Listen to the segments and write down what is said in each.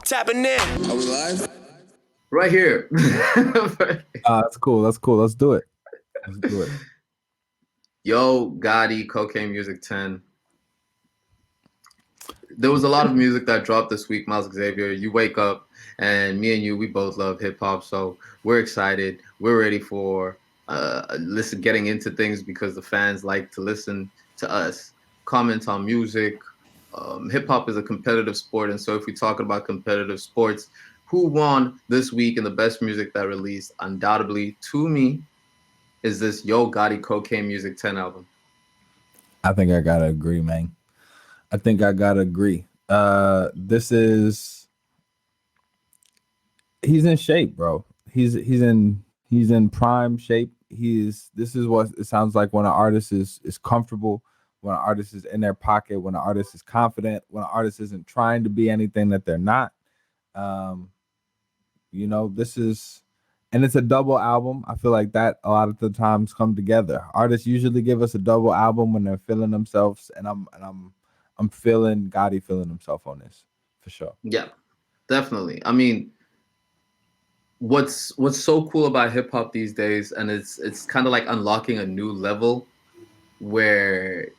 Tapping in. Are we live? Right here. That's cool. That's cool. Let's do it. Let's do it. Yo, Gotti, Cocaine Music 10. There was a lot of music that dropped this week, Miles Xavier. You wake up, and me and you, we both love hip hop, so we're excited. We're ready for getting into things because the fans like to listen to us, comment on music. Hip hop is a competitive sport, and so if we talk about competitive sports, who won this week in the best music that released? Undoubtedly, to me, is this Yo Gotti Cocaine Music 10 album. I think I gotta agree, man. I think I gotta agree. This is he's in shape, bro. He's in prime shape. This is what it sounds like when an artist is comfortable, when an artist is in their pocket, when an artist is confident, when an artist isn't trying to be anything that they're not. This is, and it's a double album. I feel like that a lot of the times come together. Artists usually give us a double album when they're feeling themselves, and I'm feeling Gotti feeling himself on this for sure. Yeah, definitely. I mean, what's so cool about hip hop these days, and it's kind of like unlocking a new level where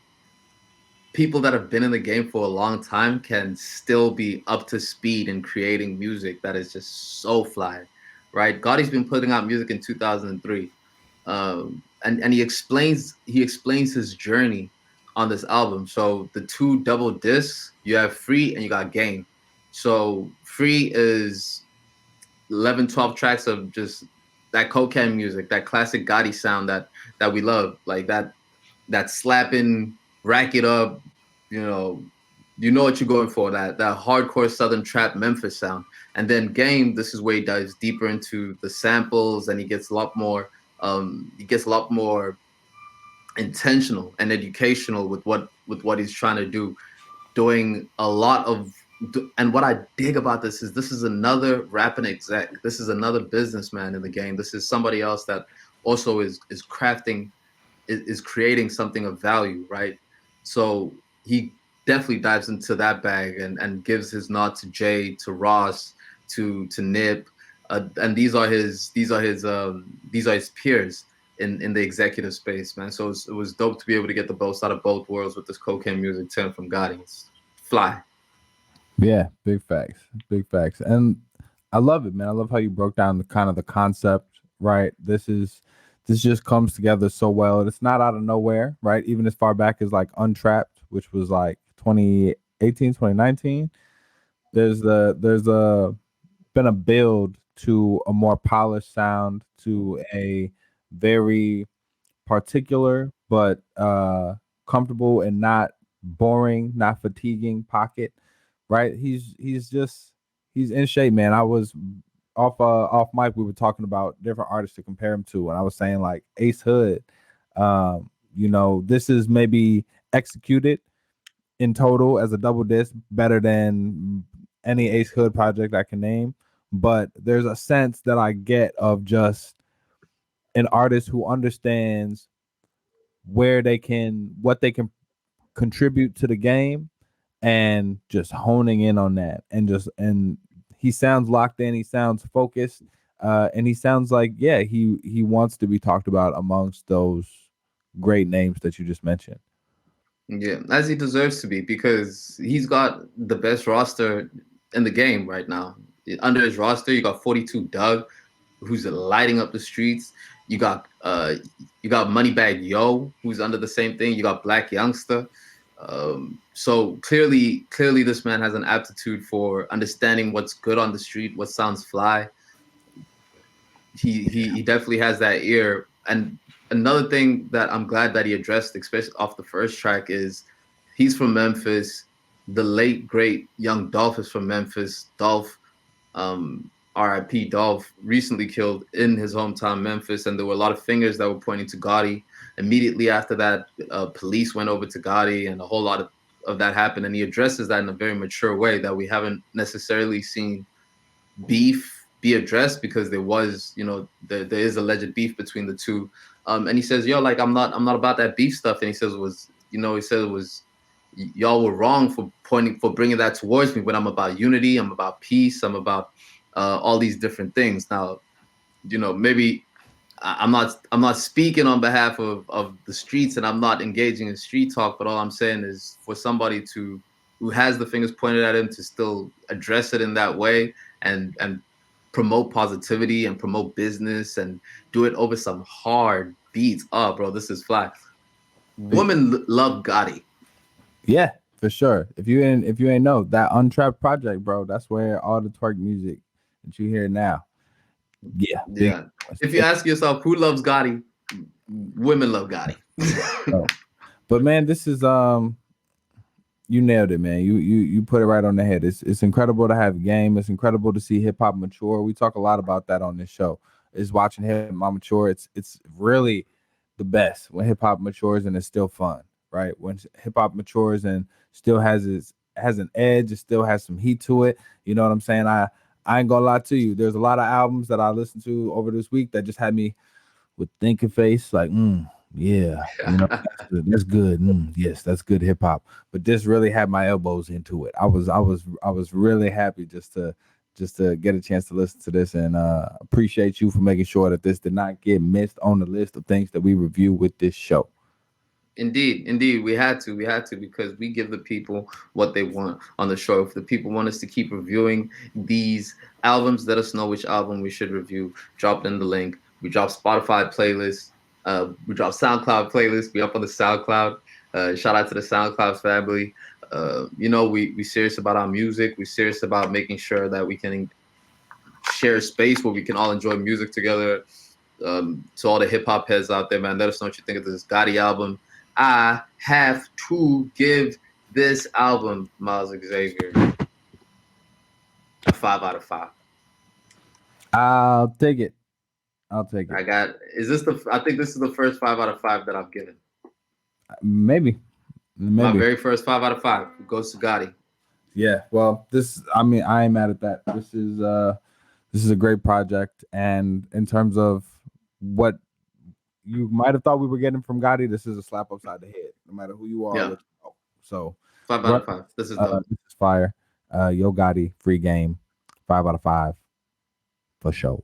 people that have been in the game for a long time can still be up to speed in creating music that is just so fly, right? Gotti's been putting out music in 2003, and he explains his journey on this album. So the two double discs, you have Free and you got Game. So Free is 11, 12 tracks of just that cocaine music, that classic Gotti sound that we love, like that slapping, rack it up, you know what you're going for, that hardcore Southern trap Memphis sound. And then Game, this is where he dives deeper into the samples, and he gets a lot more intentional and educational with what he's trying to do, doing a lot of. And what I dig about this is another rapping exec. This is another businessman in the game. This is somebody else that also is crafting, is creating something of value, right? So he definitely dives into that bag and gives his nod to Jay, to Ross, to Nip, and these are his peers in the executive space, man. So it was dope to be able to get the most out of both worlds with this Cocaine Music 10 from Gotti. It's fly. Yeah, big facts, and I love it, man. I love how you broke down the kind of the concept, right? This just comes together so well. It's not out of nowhere, right? Even as far back as like Untrapped, which was like 2018, 2019. There's been a build to a more polished sound, to a very particular but comfortable and not boring, not fatiguing pocket, right? He's in shape, man. I was off mic, we were talking about different artists to compare him to, and I was saying like Ace Hood. This is maybe executed in total as a double disc better than any Ace Hood project I can name, but there's a sense that I get of just an artist who understands what they can contribute to the game, and just honing in on that, and he sounds locked in, he sounds focused, and he sounds like, yeah, he wants to be talked about amongst those great names that you just mentioned. Yeah, as he deserves to be, because he's got the best roster in the game right now. Under his roster, you got 42 Doug, who's lighting up the streets. You got Moneybag Yo, who's under the same thing. You got Black Youngster. So clearly, this man has an aptitude for understanding what's good on the street, what sounds fly. He definitely has that ear. And another thing that I'm glad that he addressed, especially off the first track, is he's from Memphis. The late great Young Dolph is from Memphis. Dolph, R.I.P. Dolph, recently killed in his hometown Memphis, and there were a lot of fingers that were pointing to Gotti. Immediately after that, police went over to Gotti, and a whole lot of that happened. And he addresses that in a very mature way that we haven't necessarily seen beef be addressed, because there was, there is alleged beef between the two. And he says, yo, like, I'm not about that beef stuff. And he says it was y'all were wrong for bringing that towards me when I'm about unity, I'm about peace, I'm about all these different things. Now, maybe I'm not speaking on behalf of the streets, and I'm not engaging in street talk, but all I'm saying is for somebody to who has the fingers pointed at him to still address it in that way and promote positivity and promote business and do it over some hard beats. Oh, bro, this is fly. Women love Gotti. Yeah, for sure. If you ain't know that Untrapped project, bro, that's where all the twerk music that you hear now. Yeah, big. Yeah. If you ask yourself who loves Gotti, women love Gotti. Oh. But man, this is you nailed it, man. You put it right on the head. It's incredible to have game. It's incredible to see hip hop mature. We talk a lot about that on this show. Is watching hip hop mature. It's really the best when hip hop matures and it's still fun, right? When hip hop matures and still has an edge, it still has some heat to it. You know what I'm saying? I ain't gonna lie to you. There's a lot of albums that I listened to over this week that just had me with thinking face, like, yeah, that's good. Yes, that's good hip hop. But this really had my elbows into it. I was really happy just to get a chance to listen to this, and appreciate you for making sure that this did not get missed on the list of things that we review with this show. Indeed, we had to because we give the people what they want on the show. If the people want us to keep reviewing these albums, let us know which album we should review. Drop in the link. We drop Spotify playlists. We drop SoundCloud playlists. We up on the SoundCloud. Shout out to the SoundCloud family. We serious about our music. We serious about making sure that we can share a space where we can all enjoy music together. To all the hip hop heads out there, man, let us know what you think of this Gotti album. I have to give this album, Miles Xavier, a 5 out of 5. I'll take it. I'll take it. I think this is the first 5 out of 5 that I've given. Maybe. My Maybe. very first 5 out of 5 goes to Gotti. Yeah. Well, I ain't mad at that. This is a great project. And in terms of what you might have thought we were getting from Gotti, this is a slap upside the head, no matter who you are. Yeah, So 5 out of 5. This is dope. this is fire. Yo Gotti, free game, 5 out of 5 for sure.